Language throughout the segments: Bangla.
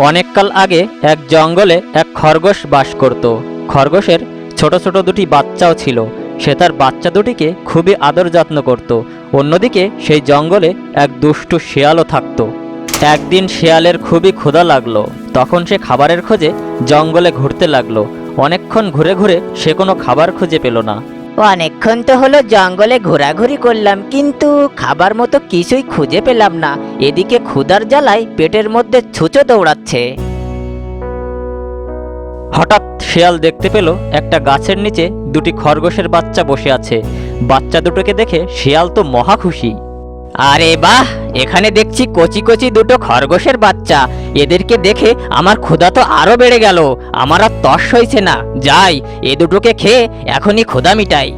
অনেককাল আগে এক জঙ্গলে এক খরগোশ বাস করত। খরগোশের ছোট ছোট দুটি বাচ্চাও ছিল। সে তার বাচ্চা দুটিকে খুবই আদর যত্ন করত। অন্যদিকে সেই জঙ্গলে এক দুষ্টু শেয়ালও থাকত। একদিন শেয়ালের খুবই ক্ষুধা লাগলো। তখন সে খাবারের খোঁজে জঙ্গলে ঘুরতে লাগলো। অনেকক্ষণ ঘুরে ঘুরে সে কোনো খাবার খুঁজে পেল না। অনেকক্ষণ তো হলো জঙ্গলে ঘোরাঘুরি করলাম, কিন্তু খাবার মতো কিছুই খুঁজে পেলাম না। এদিকে ক্ষুধার জ্বালায় পেটের মধ্যে ছুঁচো দৌড়াচ্ছে। হঠাৎ শেয়াল দেখতে পেল একটা গাছের নিচে দুটি খরগোশের বাচ্চা বসে আছে। বাচ্চা দুটোকে দেখে শেয়াল তো মহা খুশি। আরে বাহ, এখানে দেখছি কচি কচি দুটো খরগোশের বাচ্চা। এদেরকে দেখে আমার ক্ষুধা তো আরো বেড়ে গেল। আমার আর তর্স হইছে না, যাই এ দুটোকে খেয়ে এখনই ক্ষুধা মিটাই।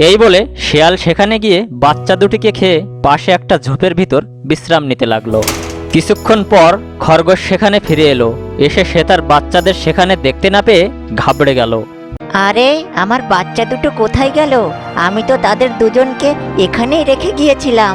এই বলে শেয়াল সেখানে গিয়ে বাচ্চা দুটিকে খেয়ে পাশে একটা ঝোপের ভিতর বিশ্রাম নিতে লাগলো। কিছুক্ষণ পর খরগোশ সেখানে ফিরে এলো। এসে সে তার বাচ্চাদের সেখানে দেখতে না পেয়ে ঘাবড়ে গেল। আরে আমার বাচ্চা দুটো কোথায় গেল? আমি তো তাদের দুজনকে এখানেই রেখে গিয়েছিলাম।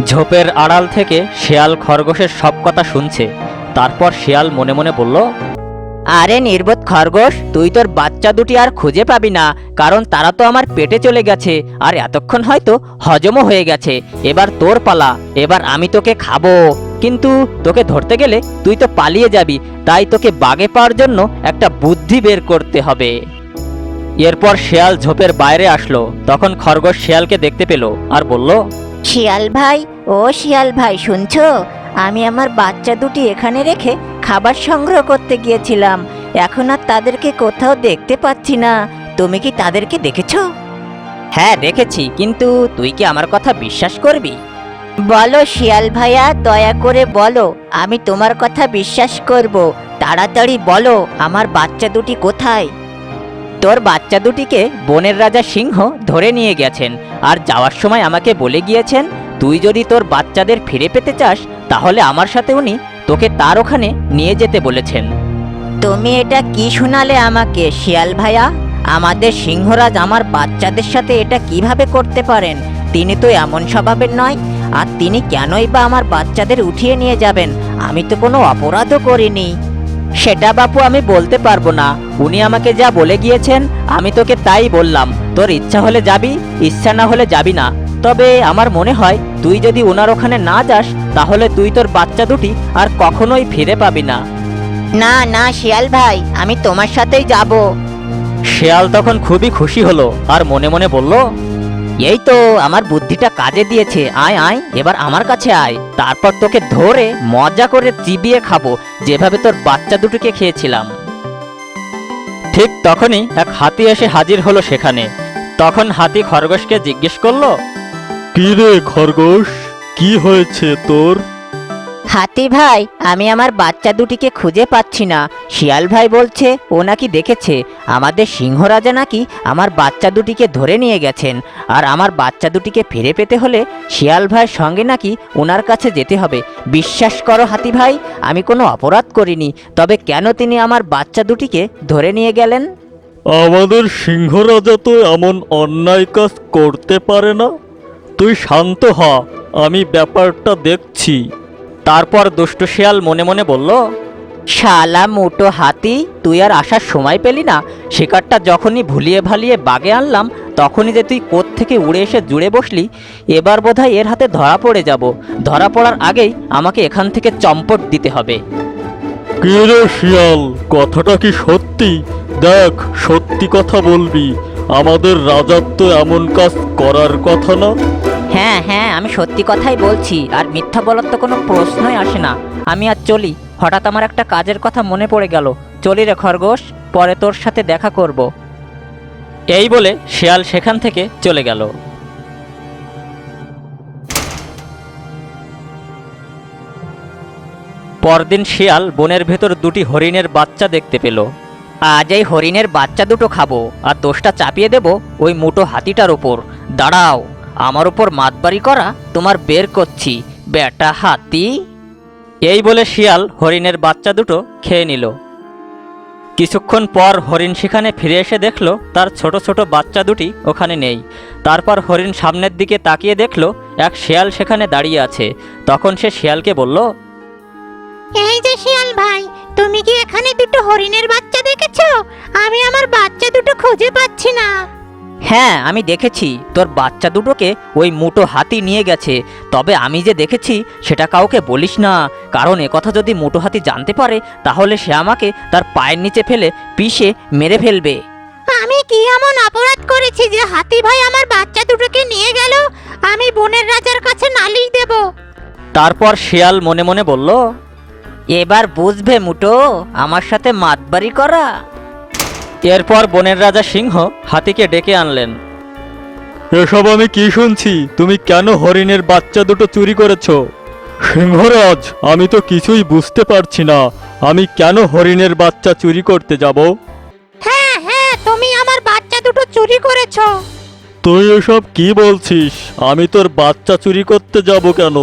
ঝোপের আড়াল থেকে শেয়াল খরগোশের সব কথা শুনছে। তারপর শেয়াল মনে মনে বলল, আরে নির্বোধ খরগোশ, তুই তোর বাচ্চা দুটি আর খুঁজে পাবি না, কারণ তারা তো আমার পেটে চলে গেছে আর এতক্ষণ হয়তো হজমও হয়ে গেছে। এবার তোর পালা, এবার আমি তোকে খাবো। কিন্তু তোকে ধরতে গেলে তুই তো পালিয়ে যাবি, তাই তোকে বাগে পাওয়ার জন্য একটা বুদ্ধি বের করতে হবে। এরপর শেয়াল ঝোপের বাইরে আসলো। তখন খরগোশ শেয়ালকে দেখতে পেল আর বলল, শিয়াল ভাই, ও শিয়াল ভাই, শুনছো? আমি আমার বাচ্চা দুটি এখানে রেখে খাবার সংগ্রহ করতে গিয়েছিলাম। এখন আর তাদেরকে কোথাও দেখতে পাচ্ছি না। তুমি কি তাদেরকে দেখেছো? হ্যাঁ দেখেছি, কিন্তু তুই কি আমার কথা বিশ্বাস করবি? বলো শিয়াল ভাইয়া, দয়া করে বলো, আমি তোমার কথা বিশ্বাস করব। তাড়াতাড়ি বলো, আমার বাচ্চা দুটি কোথায়? তোর বাচ্চা দুটিকে বনের রাজা সিংহ ধরে নিয়ে গেছেন, আর যাওয়ার সময় আমাকে বলে গিয়েছেন, তুই যদি তোর বাচ্চাদের ফিরে পেতে চাস তাহলে আমার সাথে উনি তোকে তার ওখানে নিয়ে যেতে বলেছেন। তুমি এটা কি শোনালে আমাকে শিয়াল ভাইয়া? আমাদের সিংহরাজ আমার বাচ্চাদের সাথে এটা কিভাবে করতে পারেন? তিনি তো এমন স্বভাবের নয়। আর তিনি কেনই বা আমার বাচ্চাদের উঠিয়ে নিয়ে যাবেন? আমি তো কোনো অপরাধও করিনি। সেটা বাপু আমি বলতে পারবো না। উনি আমাকে যা বলে গিয়েছেন আমি তোকে তাই বললাম। তোর ইচ্ছা হলে যাবি, ইচ্ছা না হলে যাবি না। তবে আমার মনে হয় তুই যদি ওনার ওখানে না যাস তাহলে তুই তোর বাচ্চা দুটি আর কখনোই ফিরে পাবি না। না না শিয়াল ভাই, আমি তোমার সাথেই যাব। শেয়াল তখন খুবই খুশি হলো আর মনে মনে বলল, এই তো আমার বুদ্ধিটা কাজে দিয়েছে। আয় আয়, এবার আমার কাছে আয়। তারপর তোকে ধরে মজা করে চিবিয়ে খাবো, যেভাবে তোর বাচ্চা দুটোকে খেয়েছিলাম। ঠিক তখনই এক হাতি এসে হাজির হলো সেখানে। তখন হাতি খরগোশকে জিজ্ঞেস করলো, কি রে খরগোশ, কি হয়েছে তোর? হাতি ভাই, আমি আমার বাচ্চা দুটিকে খুঁজে পাচ্ছি না। শিয়াল ভাই বলছে ও নাকি দেখেছে আমাদের সিংহরাজা নাকি আমার বাচ্চা দুটিকে ধরে নিয়ে গেছেন, আর আমার বাচ্চা দুটিকে ফিরে পেতে হলে শিয়াল ভাইয়ের সঙ্গে নাকি ওনার কাছে যেতে হবে। বিশ্বাস করো হাতি ভাই, আমি কোনো অপরাধ করিনি। তবে কেন তিনি আমার বাচ্চা দুটিকে ধরে নিয়ে গেলেন? আমাদের সিংহরাজা তো এমন অন্যায় কাজ করতে পারে না। তুই শান্ত হ, আমি ব্যাপারটা দেখছি। তারপর দুষ্ট শিয়াল মনে মনে বলল, শালা মোটো হাতি, তুই আর আসার সময় পেলি না? শিকারটা যখনই ভুলিয়ে ভালিয়ে বাগে আনলাম তখনই যে তুই কোত্থেকে উড়ে এসে জুড়ে বসলি। এবার বোধহয় এর হাতে ধরা পড়ে যাব। ধরা পড়ার আগেই আমাকে এখান থেকে চম্পট দিতে হবে। কি রে শিয়াল, কথাটা কি সত্যি? দেখ, সত্যি কথা বলবি। আমাদের রাজার তো এমন কাজ করার কথা না। হ্যাঁ হ্যাঁ, আমি সত্যি কথাই বলছি, আর মিথ্যা বলার তো কোনো প্রশ্নই আসে না। আমি আর চলি, হঠাৎ আমার একটা কাজের কথা মনে পড়ে গেল। চলি রে খরগোশ, পরে তোর সাথে দেখা করব। এই বলে শিয়াল সেখান থেকে চলে গেল। পরদিন শিয়াল বনের ভেতর দুটি হরিণের বাচ্চা দেখতে পেল। আজ এই হরিণের বাচ্চা দুটো খাবো, আর দোষটা চাপিয়ে দেব ওই মোটো হাতিটার ওপর। দাঁড়াও, আমার উপর মাতবাড়ি করা তোমার বের করছি, বেটা হাতি। এই বলে শিয়াল হরিণের বাচ্চা দুটো খেয়ে নিল। কিছুক্ষণ পর হরিণ সেখানে ফিরে এসে দেখল তার ছোট ছোট বাচ্চা দুটি ওখানে নেই। তারপর হরিণ সামনের দিকে তাকিয়ে দেখল এক শেয়াল সেখানে দাঁড়িয়ে আছে। তখন সে শেয়ালকে বলল, এই যে শিয়াল ভাই, তুমি কি এখানে দুটো হরিণের বাচ্চা দেখেছো? আমি আমার বাচ্চা দুটো খুঁজে পাচ্ছি না। হ্যাঁ, আমি দেখেছি তোর বাচ্চা দুটোকে ওই মুটো হাতি নিয়ে গেছে। তবে আমি যে দেখেছি সেটা কাউকে বলিস না, কারণ একথা যদি মুটো হাতি জানতে পারে তাহলে সে আমাকে তার পায়ের নিচে ফেলে পিষে মেরে ফেলবে। আমি কি এমন অপরাধ করেছি যে হাতি ভাই আমার বাচ্চা দুটোকে নিয়ে গেল? আমি বনের রাজার কাছে নালিশ দেব। তারপর শিয়াল মনে মনে বলল, এবার বুঝবে মুটো আমার সাথে মাতবাড়ি করা। এরপর বনের রাজা সিংহ হাতিকে ডেকে আনলেন। এসব আমি কি শুনছি? তুমি কেন হরিণের বাচ্চা দুটো চুরি করেছো? সিংহরাজ, আমি তো কিছুই বুঝতে পারছি না, আমি কেন হরিণের বাচ্চা চুরি করতে যাব? হ্যাঁ হ্যাঁ, তুমি আমার বাচ্চা দুটো চুরি করেছো। তুই এসব কি বলছিস? আমি তোর বাচ্চা চুরি করতে যাব কেন?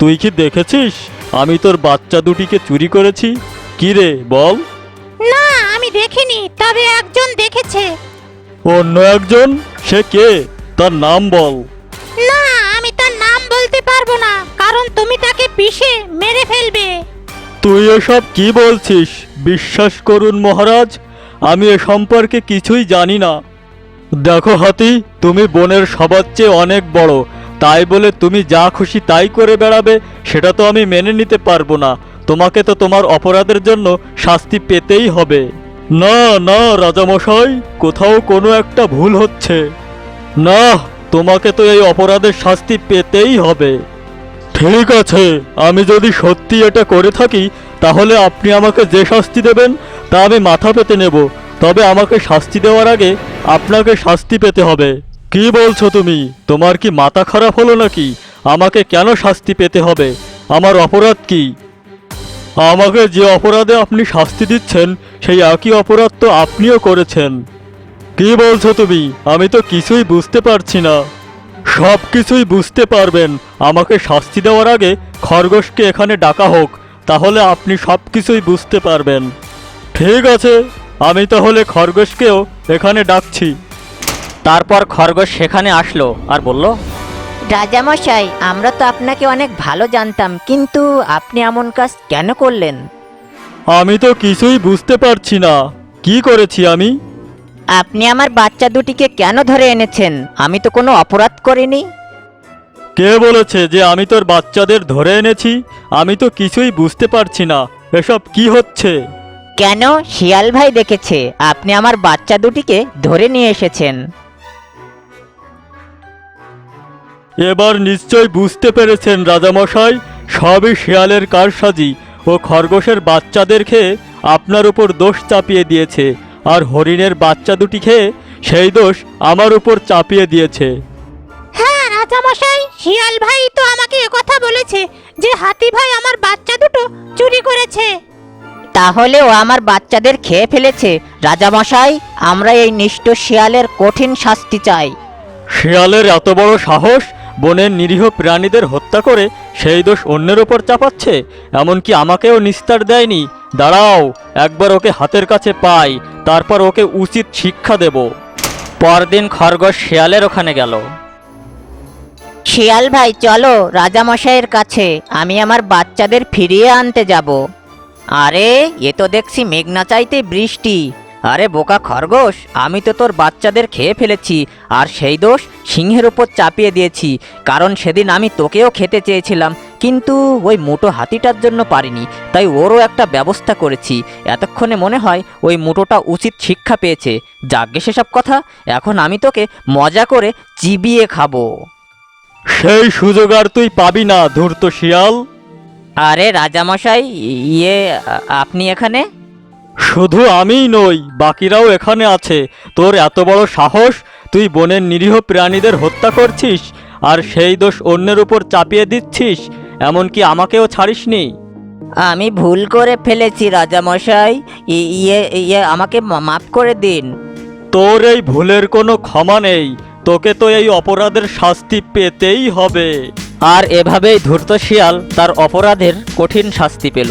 তুই কি দেখেছিস আমি তোর বাচ্চা দুটিকে চুরি করেছি? কি রে বল? না, আমি দেখিনি, তবে একজন দেখেছে। অন্য একজন? সে কে? তার নাম বল। না, আমি তার নাম বলতে পারবো না, কারণ তুমি তাকে পিষে মেরে ফেলবে। তুই এসব কি বলছিস? বিশ্বাস করুন মহারাজ, আমি এ সম্পর্কে কিছুই জানি না। দেখো হাতি, তুমি বনের সবার চেয়ে অনেক বড়, তাই বলে তুমি যা খুশি তাই করে বেড়াবে সেটা তো আমি মেনে নিতে পারবো না। তোমাকে তো তোমার অপরাধের জন্য শাস্তি পেতেই হবে। না না রাজামশাই, কোথাও কোনো একটা ভুল হচ্ছে। না, তোমাকে তো এই অপরাধের শাস্তি পেতেই হবে। ঠিক আছে, আমি যদি সত্যি এটা করে থাকি তাহলে আপনি আমাকে যে শাস্তি দেবেন তা আমি মাথা পেতে নেব। তবে আমাকে শাস্তি দেওয়ার আগে আপনাকে শাস্তি পেতে হবে। কি বলছো তুমি? তোমার কি মাথা খারাপ হলো নাকি? আমাকে কেন শাস্তি পেতে হবে? আমার অপরাধ কি? আমাকে যে অপরাধে আপনি শাস্তি দিচ্ছেন সেই একই অপরাধ তো আপনিও করেছেন। কি বলছো তুমি? আমি তো কিছুই বুঝতে পারছি না। সব কিছুই বুঝতে পারবেন। আমাকে শাস্তি দেওয়ার আগে খরগোশকে এখানে ডাকা হোক, তাহলে আপনি সব কিছুই বুঝতে পারবেন। ঠিক আছে, আমি তাহলে খরগোশকেও এখানে ডাকছি। তারপর খরগোশ সেখানে আসলো আর বলল, রাজামশাই, আমরা তো আপনাকে অনেক ভালো জানতাম, কিন্তু আপনি এমন কাজ কেন করলেন? আমি তো কিছুই বুঝতে পারছি না, কি করেছি আমি? আপনি আমার বাচ্চা দুটিকে কেন ধরে এনেছেন? আমি তো কোনো অপরাধ করিনি। কে বলেছে যে আমি তোর বাচ্চাদের ধরে এনেছি? আমি তো কিছুই বুঝতে পারছি না, এসব কি হচ্ছে? কেন? শিয়াল ভাই দেখেছে আপনি আমার বাচ্চা দুটিকে ধরে নিয়ে এসেছেন। এবার নিশ্চয় বুঝতে পেরেছেন রাজামশাই, সবই শিয়ালের কারসাজি। ও খরগোশের বাচ্চাদের খেয়ে আপনার উপর দোষ চাপিয়ে দিয়েছে, আর হরিণের বাচ্চা দুটি খেয়ে সেই দোষ আমার উপর চাপিয়ে দিয়েছে। হ্যাঁ রাজামশাই, শিয়াল ভাই তো আমাকে একথা বলেছে যে হাতি ভাই আমার বাচ্চা দুটো চুরি করেছে। তাহলে ও আমার বাচ্চাদের খেয়ে ফেলেছে। রাজামশাই, আমরা এই নিষ্ঠুর শিয়ালের কঠিন শাস্তি চাই। শিয়ালের এত বড় সাহস, বনের নিরীহ প্রাণীদের হত্যা করে সেই দোষ অন্যের ওপর চাপাচ্ছে, এমনকি আমাকেও নিস্তার দেয়নি। দাঁড়াও, একবার ওকে হাতের কাছে পাই, তারপর ওকে উচিত শিক্ষা দেব। পরদিন খরগোশ শিয়ালের ওখানে গেল। শিয়াল ভাই, চলো রাজামশাইয়ের কাছে, আমি আমার বাচ্চাদের ফিরিয়ে আনতে যাব। আরে, এ তো দেখছি মেঘনা চাইতে বৃষ্টি। আরে বোকা খরগোশ, আমি তো তোর বাচ্চাদের খেয়ে ফেলেছি, আর সেই দোষ সিংহের উপর চাপিয়ে দিয়েছি, কারণ সেদিন আমি তোকেও খেতে চেয়েছিলাম, কিন্তু ওই মোটো হাতিটার জন্য পারিনি, তাই ওরও একটা ব্যবস্থা করেছি। এতক্ষণে মনে হয় ওই মোটোটা উচিত শিক্ষা পেয়েছে। যাগ্গে সেসব কথা, এখন আমি তোকে মজা করে চিবিয়ে খাবো। সেই সুযোগ আর তুই পাবি না, ধূর্ত শিয়াল। আরে রাজামশাই, আপনি এখানে? শুধু আমিই নই, বাকিরাও এখানে আছে। তোর এত বড় সাহস, তুই বনের নিরীহ প্রাণীদের হত্যা করছিস আর সেই দোষ অন্যের উপর চাপিয়ে দিচ্ছিস, এমনকি আমাকেও ছাড়িসনি। আমি ভুল করে ফেলেছি রাজামশাই, আমাকে মাফ করে দিন। তোর এই ভুলের কোনো ক্ষমা নেই, তোকে তো এই অপরাধের শাস্তি পেতেই হবে। আর এভাবেই ধূর্ত শিয়াল তার অপরাধের কঠিন শাস্তি পেল।